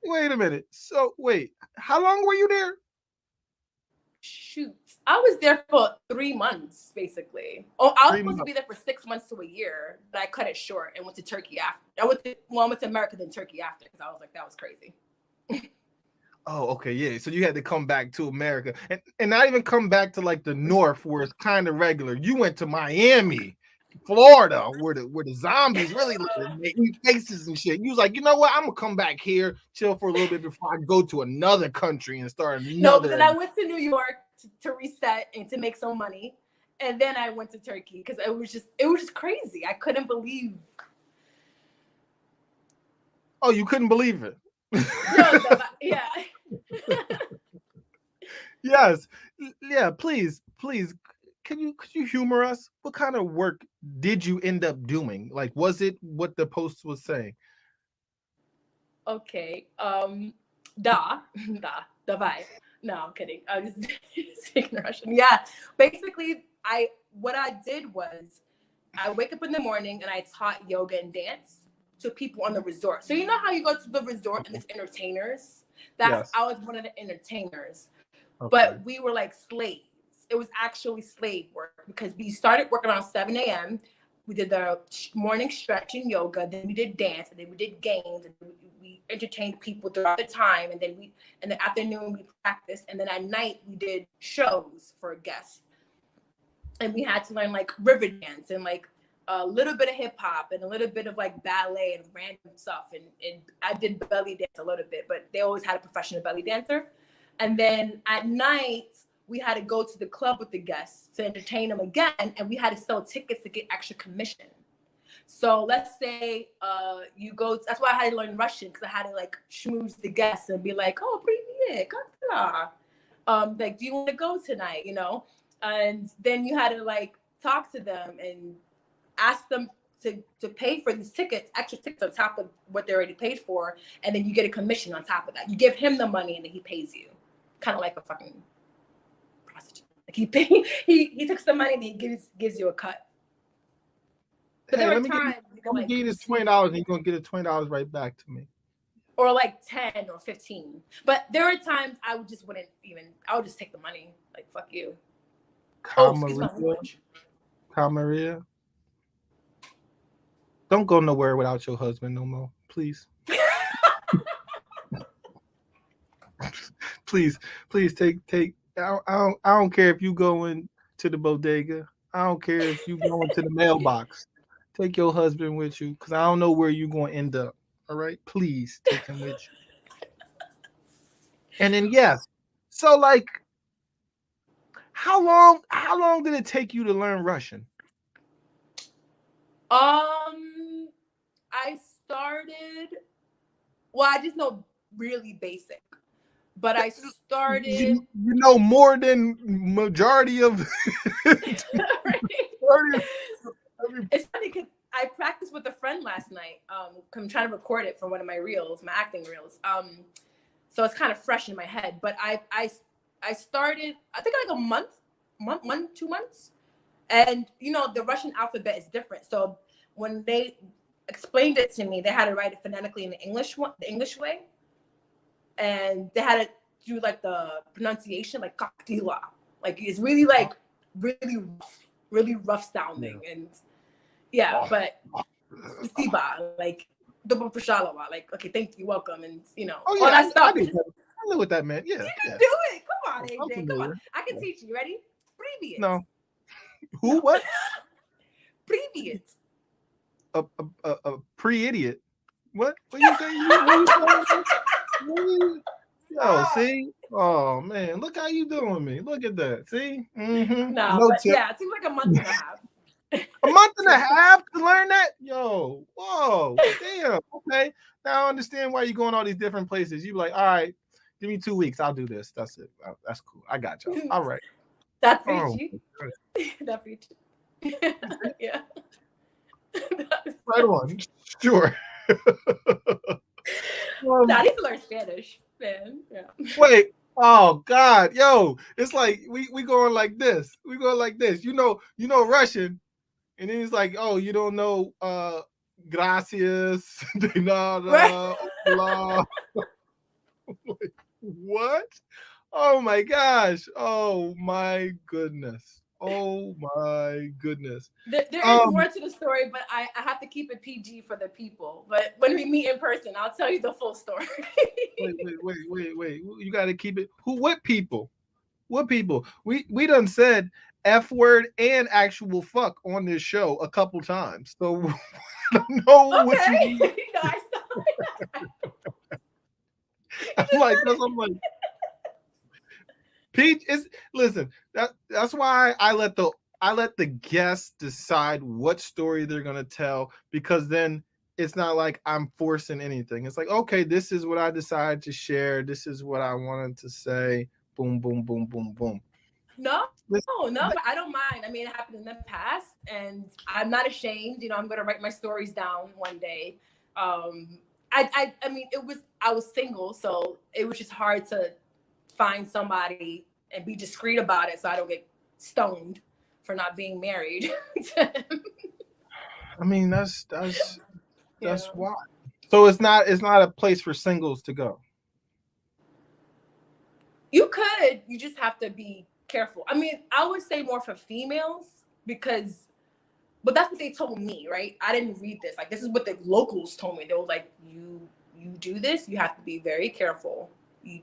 Speaker 1: Wait a minute. So wait, how long were you there?
Speaker 3: Shoot. I was there for 3 months, basically. Oh, I was supposed to be there for 6 months to a year, but I cut it short and went to Turkey after. I went to America, then Turkey after, because I was like, that was crazy.
Speaker 1: Oh, okay, yeah. So you had to come back to America, and not even come back to like the north where it's kind of regular. You went to Miami, Florida, where the zombies really make faces and shit. You was like, you know what? I'm gonna come back here, chill for a little bit before I go to another country and start another.
Speaker 3: No, but then I went to New York to reset and to make some money, and then I went to Turkey because it was just crazy. I couldn't believe.
Speaker 1: Oh, you couldn't believe it.
Speaker 3: No, yeah.
Speaker 1: Yes, yeah. Please. Could you humor us? What kind of work did you end up doing? Like, was it what the post was saying?
Speaker 3: Okay. Давай. No, I'm kidding. I was speaking Russian. Yeah, basically, what I did was I wake up in the morning and I taught yoga and dance to people on the resort. So you know how you go to the resort and there's entertainers?
Speaker 1: Yes.
Speaker 3: I was one of the entertainers,
Speaker 1: Okay.
Speaker 3: but we were like slaves. It was actually slave work because we started working around 7 a.m. We did the morning stretching yoga, then we did dance, and then we did games, and we entertained people throughout the time, and then in the afternoon we practiced, and then at night we did shows for guests, and we had to learn like river dance and like a little bit of hip hop and a little bit of like ballet and random stuff, and I did belly dance a little bit, but they always had a professional belly dancer, and then at night we had to go to the club with the guests to entertain them again, and we had to sell tickets to get extra commission. So let's say you go, that's why I had to learn Russian, because I had to like schmooze the guests and be like, oh, привет, как дела? Like, do you want to go tonight, you know? And then you had to like talk to them and ask them to pay for these tickets, extra tickets on top of what they already paid for, and then you get a commission on top of that. You give him the money and then he pays you. Kind of like a fucking prostitute. Like he took some money and he gives you a cut. But
Speaker 1: Hey,
Speaker 3: there
Speaker 1: let
Speaker 3: were
Speaker 1: me
Speaker 3: times
Speaker 1: give you this $20 and you're gonna get the $20 right back to me.
Speaker 3: or like 10 or 15. But there were times I would just take the money. Like, fuck you.
Speaker 1: Kamaria, don't go nowhere without your husband no more, please. please take. I don't care if you go into the bodega. I don't care if you go into the mailbox. Take your husband with you, because I don't know where you're going to end up. All right, please take him with you. And then yes, so like, how long did it take you to learn Russian?
Speaker 3: I started. Well, I just know really basic, but I started.
Speaker 1: You know more than majority of.
Speaker 3: It's funny because I practiced with a friend last night. I'm trying to record it for one of my reels, my acting reels. So it's kind of fresh in my head. But I started, I think like a month, 2 months. And you know, the Russian alphabet is different. So when they explained it to me, they had to write it phonetically in the English way, and they had to do like the pronunciation, like kaktila. Like it's really like really rough sounding, and yeah, but spasiba, like double prashalava, like okay, thank you, welcome, and you know, all that stuff.
Speaker 1: I know what that meant. Yeah,
Speaker 3: you can do it. Come on, AJ. Come on, I can teach you. Ready? Previous.
Speaker 1: No. Who? No. What?
Speaker 3: Previous.
Speaker 1: A pre-idiot. What you saying? Yo, see? Oh man, look how you doing me. Look at that. See? Mm-hmm.
Speaker 3: No, but yeah, it seems like a month and a half.
Speaker 1: A month and a half to learn that? Yo, whoa, damn. Okay. Now I understand why you're going all these different places. You be like, all right, give me 2 weeks. I'll do this. That's it. That's cool. I got you. All right.
Speaker 3: That's preachy. That's preachy. Yeah.
Speaker 1: Right on. Sure.
Speaker 3: I need to learn Spanish, man. Yeah.
Speaker 1: Wait. Oh God, yo, it's like we going like this. We going like this. You know Russian, and then it's like, oh, you don't know gracias, de nada, hola. What? Oh my gosh. Oh my goodness. Oh my goodness.
Speaker 3: There is more to the story, but I have to keep it PG for the people. But when we meet in person, I'll tell you the full story.
Speaker 1: Wait. You got to keep it. What people? What people? We done said F word and actual fuck on this show a couple times. So I don't know what you mean. I'm like, Peach is listen. That's why I let the guests decide what story they're gonna tell, because then it's not like I'm forcing anything. It's like, okay, this is what I decided to share. This is what I wanted to say. Boom, boom, boom, boom, boom.
Speaker 3: No, but I don't mind. I mean, it happened in the past, and I'm not ashamed. You know, I'm gonna write my stories down one day. I mean, I was single, so it was just hard to find somebody and be discreet about it so I don't get stoned for not being married.
Speaker 1: I mean, that's
Speaker 3: Yeah.
Speaker 1: why. So it's not a place for singles to go.
Speaker 3: You could, you just have to be careful. I mean, I would say more for females because, but that's what they told me, right? I didn't read this. Like, this is what the locals told me. They were like, you do this, you have to be very careful.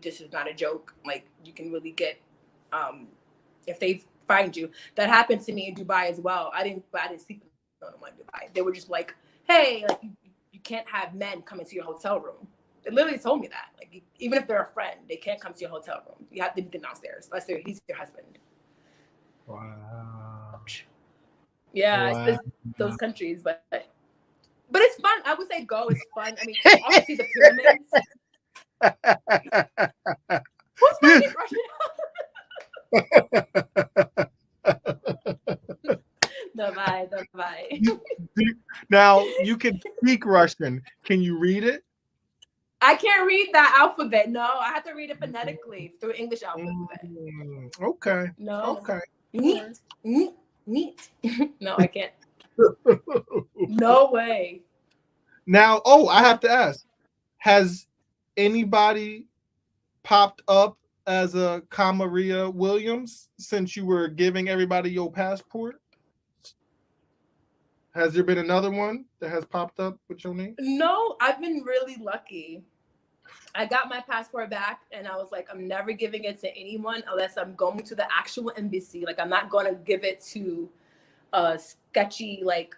Speaker 3: This is not a joke. Like, you can really get, if they find you. That happened to me in Dubai as well. I didn't sleep in Dubai. They were just like, hey, like you can't have men come into your hotel room. They literally told me that. Like, even if they're a friend, they can't come to your hotel room. You have to meet them downstairs. Unless he's your husband.
Speaker 1: Wow.
Speaker 3: Yeah,
Speaker 1: Wow.
Speaker 3: it's just those countries, but it's fun. I would say go. It's fun. I mean, also see the pyramids. Who's speaking Russian? Давай.
Speaker 1: Now you can speak Russian. Can you read it?
Speaker 3: I can't read that alphabet. No, I have to read it phonetically through English alphabet.
Speaker 1: Okay.
Speaker 3: No.
Speaker 1: Okay.
Speaker 3: Neat. No, I can't. No way.
Speaker 1: Now, I have to ask: has anybody popped up as a Kamaria Williams since you were giving everybody your passport? Has there been another one that has popped up with your name?
Speaker 3: No, I've been really lucky. I got my passport back and I was like, I'm never giving it to anyone unless I'm going to the actual embassy. Like, I'm not going to give it to a sketchy like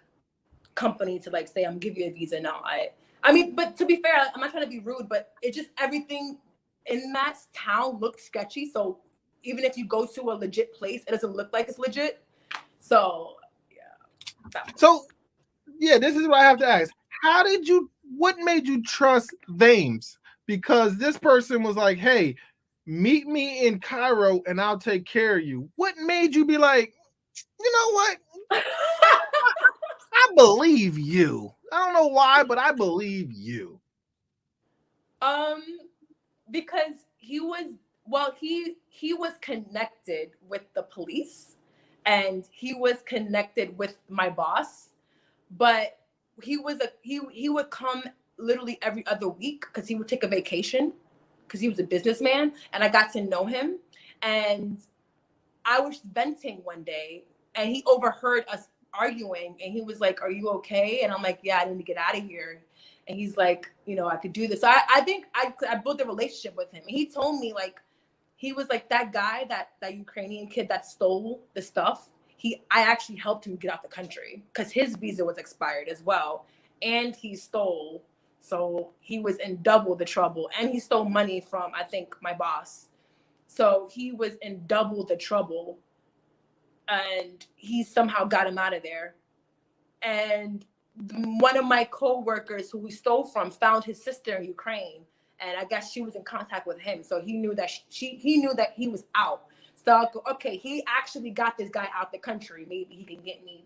Speaker 3: company to like say I'm giving you a visa. No, I mean, but to be fair, I'm not trying to be rude, but it just everything in that town looked sketchy. So even if you go to a legit place, it doesn't look like it's legit. So yeah.
Speaker 1: So yeah, this is what I have to ask. What made you trust Vames? Because this person was like, hey, meet me in Cairo and I'll take care of you. What made you be like, you know what? I believe you. I don't know why, but I believe you.
Speaker 3: Because he was connected with the police and he was connected with my boss, but he would come literally every other week because he would take a vacation because he was a businessman, and I got to know him. And I was venting one day and he overheard us arguing and he was like, are you okay? And I'm like, yeah, I need to get out of here. And he's like, I could do this. So I think I built a relationship with him. And he told me, like, he was like, that guy, that Ukrainian kid that stole the stuff, I actually helped him get out the country because his visa was expired as well. And he stole. So he was in double the trouble. And he stole money from, I think, my boss. So he was in double the trouble. And he somehow got him out of there. And one of my co-workers who we stole from found his sister in Ukraine. And I guess she was in contact with him. So he knew that he knew that he was out. So I'll go, okay, he actually got this guy out the country. Maybe he can get me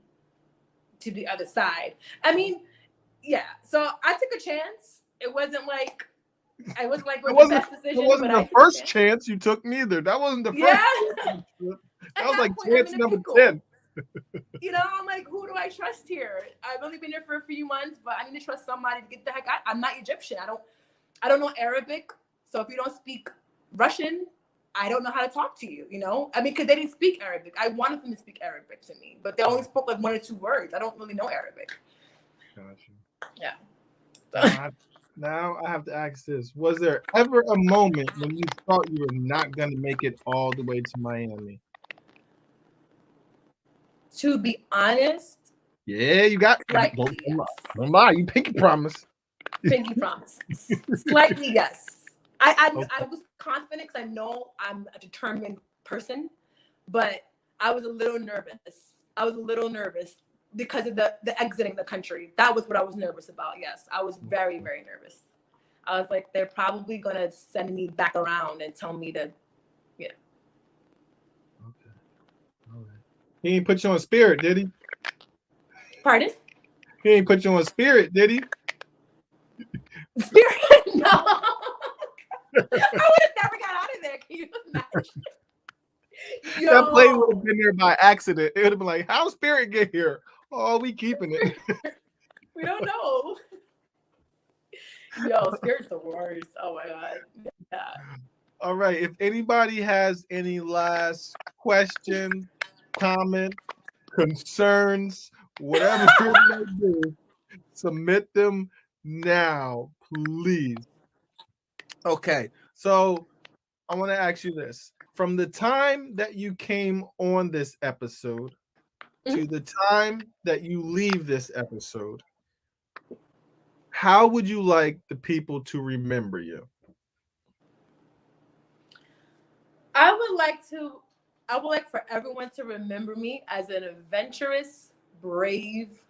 Speaker 3: to the other side. I mean, yeah. So I took a chance. It wasn't like the best decision.
Speaker 1: It wasn't the first chance you took neither. That wasn't the first.
Speaker 3: Yeah.
Speaker 1: That was like chance number 10.
Speaker 3: I'm like, who do I trust here? I've only been here for a few months, but I need to trust somebody to get the heck out. I'm not Egyptian. I don't know Arabic. So if you don't speak Russian, I don't know how to talk to you, I mean, because they didn't speak Arabic. I wanted them to speak Arabic to me, but they only spoke like 1 or 2 words. I don't really know Arabic.
Speaker 1: Gotcha.
Speaker 3: Yeah.
Speaker 1: Now I have to ask this. Was there ever a moment when you thought you were not going to make it all the way to Miami?
Speaker 3: To be honest.
Speaker 1: Yeah, you got.
Speaker 3: Slightly,
Speaker 1: don't lie. You pinky promise.
Speaker 3: Pinky promise. Slightly, yes. I was confident because I know I'm a determined person, but I was a little nervous because of the exiting the country. That was what I was nervous about. Yes, I was very, very nervous. I was like, they're probably gonna send me back around and tell me to, yeah.
Speaker 1: Okay. All right. He ain't put you on spirit, did he?
Speaker 3: Pardon?
Speaker 1: He ain't put you on spirit, did he?
Speaker 3: Spirit? No. would have never got out of there. Can you imagine?
Speaker 1: That plane would have been there by accident. It would have been like, how Spirit get here? Oh, we keeping it.
Speaker 3: We don't know. Yo, Spirit's the worst. Oh my God. Yeah.
Speaker 1: All right. If anybody has any last questions, comments, concerns, whatever you may do, submit them now, please. Okay. So I want to ask you this. From the time that you came on this episode to the time that you leave this episode, how would you like the people to remember you?
Speaker 3: I would like for everyone to remember me as an adventurous, brave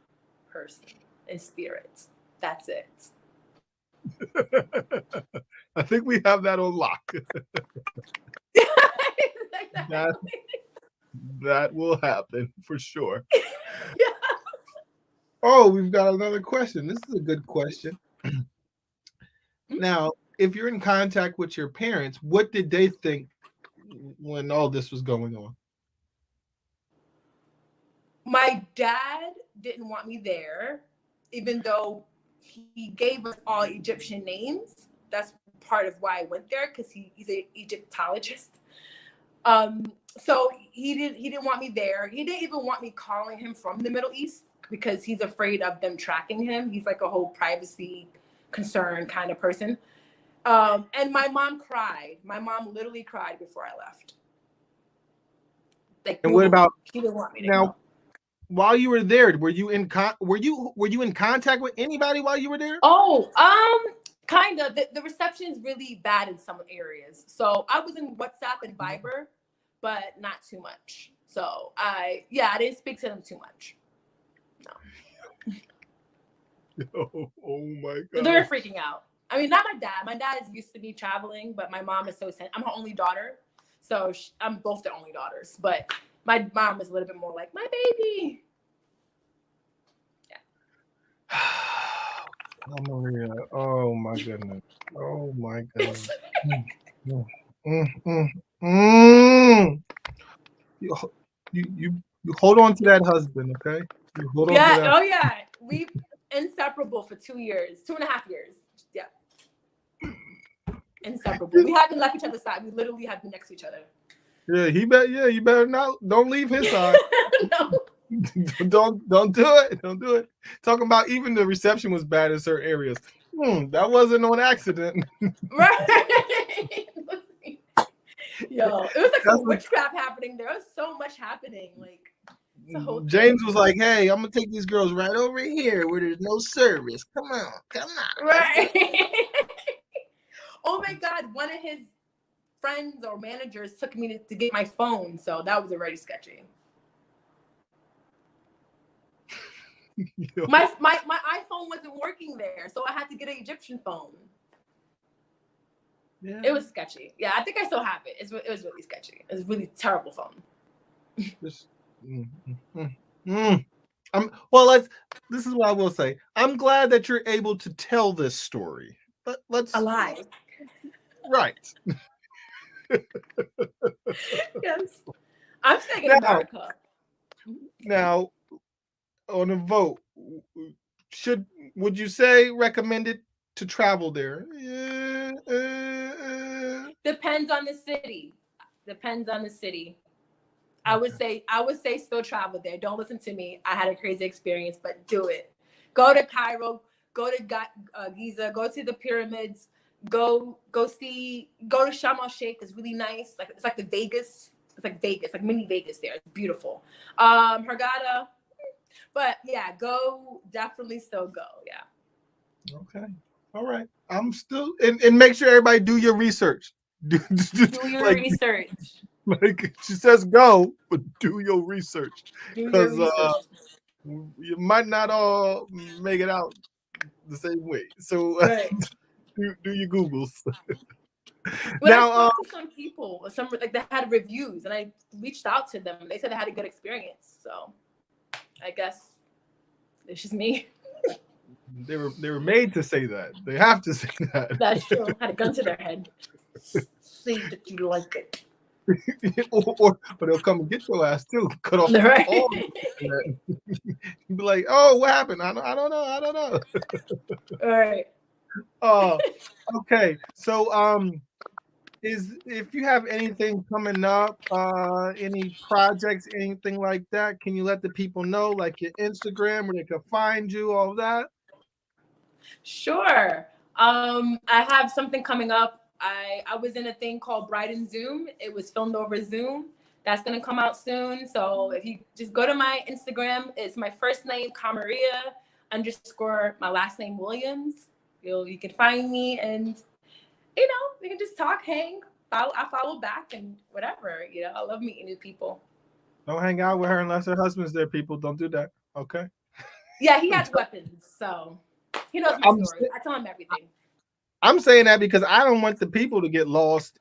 Speaker 3: person in spirit. That's it.
Speaker 1: I think we have that on lock. That will happen for sure.
Speaker 3: Yeah.
Speaker 1: Oh, we've got another question. This is a good question. Now, if you're in contact with your parents, what did they think when all this was going on?
Speaker 3: My dad didn't want me there, even though he gave us all Egyptian names. That's part of why I went there, because he's an Egyptologist. So he didn't want me there. He didn't even want me calling him from the Middle East because he's afraid of them tracking him. He's like a whole privacy concern kind of person. And my mom cried. My mom literally cried before I left. Like,
Speaker 1: and what about
Speaker 3: she didn't want me to
Speaker 1: now?
Speaker 3: go.
Speaker 1: While you were there, were you in contact with anybody while you were there?
Speaker 3: Oh, kind of. The reception is really bad in some areas. So I was in WhatsApp and Viber, but not too much. So I didn't speak to them too much. No.
Speaker 1: Oh my God.
Speaker 3: They were freaking out. I mean, not my dad. My dad is used to me traveling, but my mom is I'm her only daughter. So I'm both their only daughters. But my mom is a little bit more like, my baby. Yeah.
Speaker 1: Kamaria. Oh my goodness. Oh my goodness. You hold on to that husband, okay? You hold on to that.
Speaker 3: Oh yeah. We've inseparable for 2 years, 2.5 years. Yeah. Inseparable. We haven't left each other's side. We literally have been next to each other.
Speaker 1: Yeah, you better not. Don't leave his side.
Speaker 3: No.
Speaker 1: Don't do it. Don't do it. Talking about even the reception was bad in certain areas. That wasn't on accident.
Speaker 3: Right. Yo, it was like some witchcraft happening. There was so much happening. Like
Speaker 1: James was like, "Hey, I'm gonna take these girls right over here where there's no service. Come on.
Speaker 3: Right. Oh my God, one of his friends or managers took me to get my phone, so that was already sketchy. My iPhone wasn't working there, so I had to get an Egyptian phone. Yeah. It was sketchy. Yeah, I think I still have it. It was really sketchy. It was a really terrible phone.
Speaker 1: This is what I will say. I'm glad that you're able to tell this story. But let's
Speaker 3: alive.
Speaker 1: Right.
Speaker 3: Yes. I'm staying in America.
Speaker 1: Now, on a vote, would you say recommended to travel there?
Speaker 3: Depends on the city. I would say still travel there. Don't listen to me. I had a crazy experience, but do it. Go to Cairo. Go to Giza. Go to the pyramids. Go to Sharm el Sheikh. It's really nice. It's like the Vegas. It's like Vegas, like mini Vegas there. It's beautiful. Hurghada. But yeah, definitely still go. Yeah.
Speaker 1: Okay. All right. I'm still and make sure everybody do your research. Do
Speaker 3: your research.
Speaker 1: Like she says, go, but do your research because you might not all make it out the same way. So
Speaker 3: right.
Speaker 1: do your Googles.
Speaker 3: But now, I spoke to some people, they had reviews, and I reached out to them. They said they had a good experience. So I guess it's just me.
Speaker 1: They were made to say that. They have to say that.
Speaker 3: That's true. Had a gun to their head. See that you like it.
Speaker 1: or they'll come and get your ass too. Cut off
Speaker 3: Right.
Speaker 1: all. Be like, oh, what happened? I don't know.
Speaker 3: All right.
Speaker 1: Okay. So if you have anything coming up, any projects, anything like that, can you let the people know, like your Instagram, where they can find you, all that?
Speaker 3: Sure. I have something coming up. I was in a thing called Bride and Zoom. It was filmed over Zoom. That's gonna come out soon. So if you just go to my Instagram, it's my first name, Kamaria _ my last name Williams. You can find me, and we can just talk, hang. I follow back and whatever. I love meeting new people.
Speaker 1: Don't hang out with her unless her husband's there. People, don't do that. Okay.
Speaker 3: Yeah, he has weapons, so he knows my story. I tell him everything.
Speaker 1: I'm saying that because I don't want the people to get lost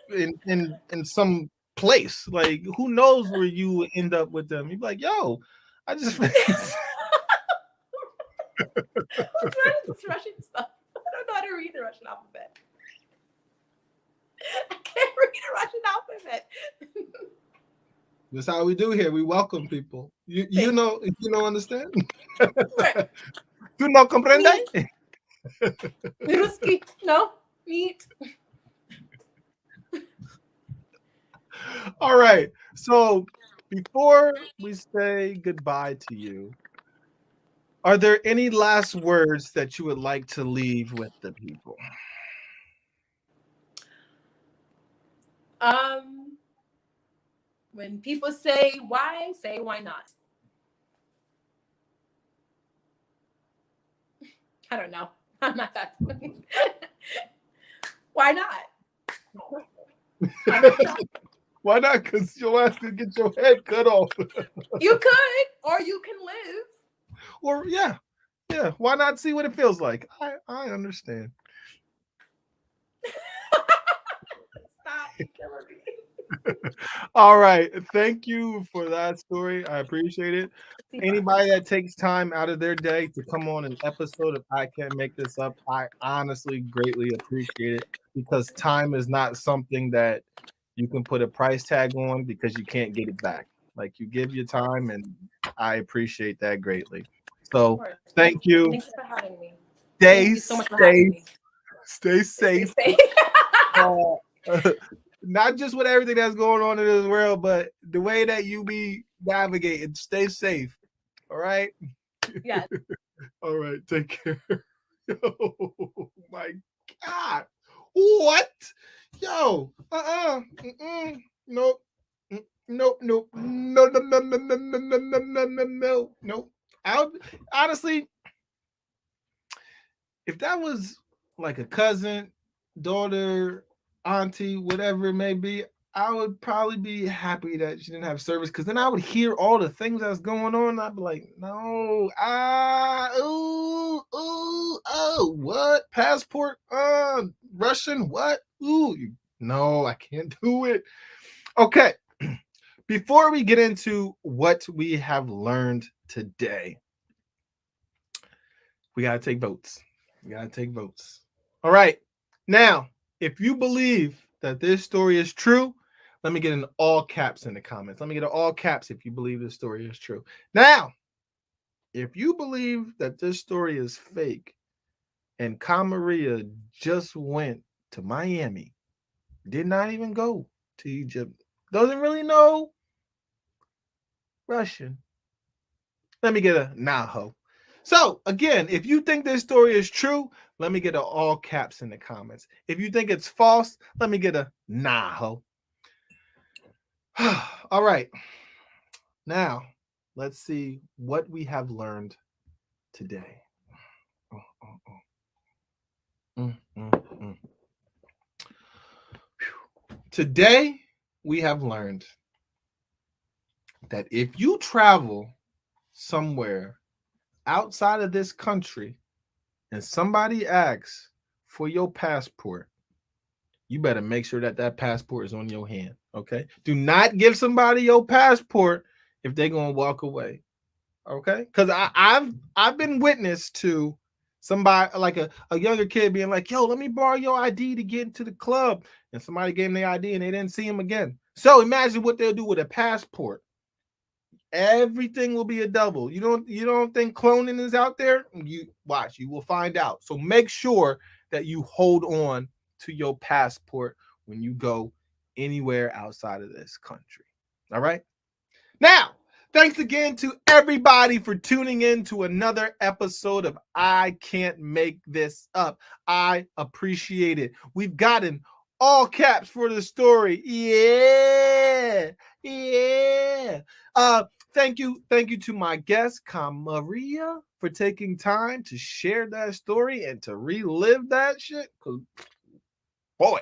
Speaker 1: in some place. Like, who knows where you would end up with them? You'd be like, yo, I just
Speaker 3: Who's running this Russian stuff? I don't know how to read the Russian alphabet. I can't read the Russian alphabet.
Speaker 1: That's how we do here. We welcome people. You understand? You no comprende?
Speaker 3: Ruski, no, meat.
Speaker 1: All right. So before we say goodbye to you, are there any last words that you would like to leave with the people?
Speaker 3: When people say why, say why not. I don't know. I'm not that funny. Why not?
Speaker 1: Why not? Because your ass could get your head cut off.
Speaker 3: You could, or you can live.
Speaker 1: Or yeah. Why not see what it feels like? I understand.
Speaker 3: Stop killing me.
Speaker 1: All right. Thank you for that story. I appreciate it. Anybody that takes time out of their day to come on an episode of I Can't Make This Up, I honestly greatly appreciate it, because time is not something that you can put a price tag on because you can't get it back. Like, you give your time, and I appreciate that greatly. So thank you.
Speaker 3: Thanks for having me.
Speaker 1: Stay
Speaker 3: Thank you so much for having me.
Speaker 1: Stay safe. Not just with everything that's going on in this world, but the way that you be navigating. Stay safe. All right?
Speaker 3: Yeah.
Speaker 1: All right. Take care. Oh my God. What? Yo. Nope. Nope. No. Honestly, if that was like a cousin, daughter, auntie, whatever it may be, I would probably be happy that she didn't have service, because then I would hear all the things that's going on. I'd be like, no, what? Passport? Russian? What? No, I can't do it. Okay. Before we get into what we have learned today, we got to take votes. All right. Now, if you believe that this story is true, let me get an all caps in the comments. Let me get an all caps if you believe this story is true. Now, if you believe that this story is fake and Kamaria just went to Miami, did not even go to Egypt, doesn't really know Russian, let me get a nah-ho. So, again, if you think this story is true, let me get an all caps in the comments. If you think it's false, let me get a nah-ho. All right. Now, let's see what we have learned today. Today, we have learned that if you travel somewhere outside of this country and somebody asks for your passport, you better make sure that that passport is on your hand, okay? Do not give somebody your passport if they're going to walk away, okay? Because I've been witness to Somebody like a younger kid being like, yo, let me borrow your ID to get into the club. And somebody gave him their ID and they didn't see him again. So imagine what they'll do with a passport. Everything will be a double. You don't think cloning is out there? You watch, you will find out. So make sure that you hold on to your passport when you go anywhere outside of this country. All right? Now, thanks again to everybody for tuning in to another episode of I Can't Make This Up. I appreciate it. We've gotten all caps for the story. Yeah. Thank you to my guest, Kamaria, for taking time to share that story and to relive that shit. Because, boy,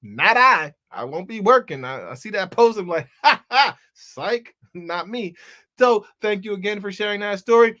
Speaker 1: not I. I won't be working. I see that post. I'm like, ha ha, psych, not me. So thank you again for sharing that story.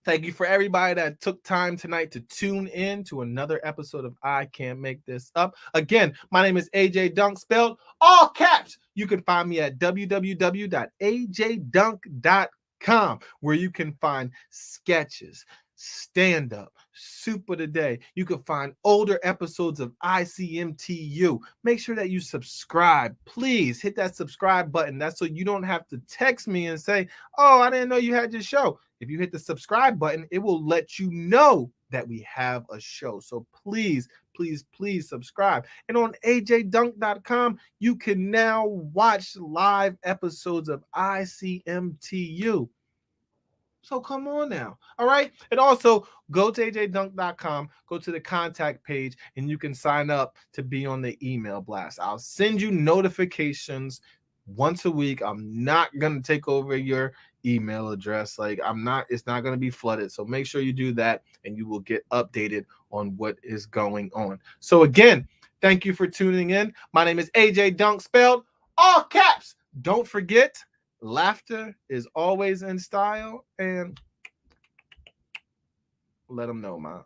Speaker 1: Thank you for everybody that took time tonight to tune in to another episode of I Can't Make This Up. Again, my name is AJ Dunk, spelled all caps. You can find me at www.ajdunk.com, where you can find sketches, stand-up, soup of the day. You can find older episodes of ICMTU. Make sure that you subscribe. Please hit that subscribe button. That's so you don't have to text me and say, oh, I didn't know you had your show. If you hit the subscribe button, it will let you know that we have a show. So please subscribe. And on ajdunk.com, you can now watch live episodes of ICMTU. So come on now. All right. And also go to ajdunk.com, go to the contact page, and you can sign up to be on the email blast. I'll send you notifications once a week. I'm not going to take over your email address. It's not going to be flooded. So make sure you do that and you will get updated on what is going on. So again, thank you for tuning in. My name is AJ Dunk, spelled all caps. Don't forget, laughter is always in style, and let them know, man.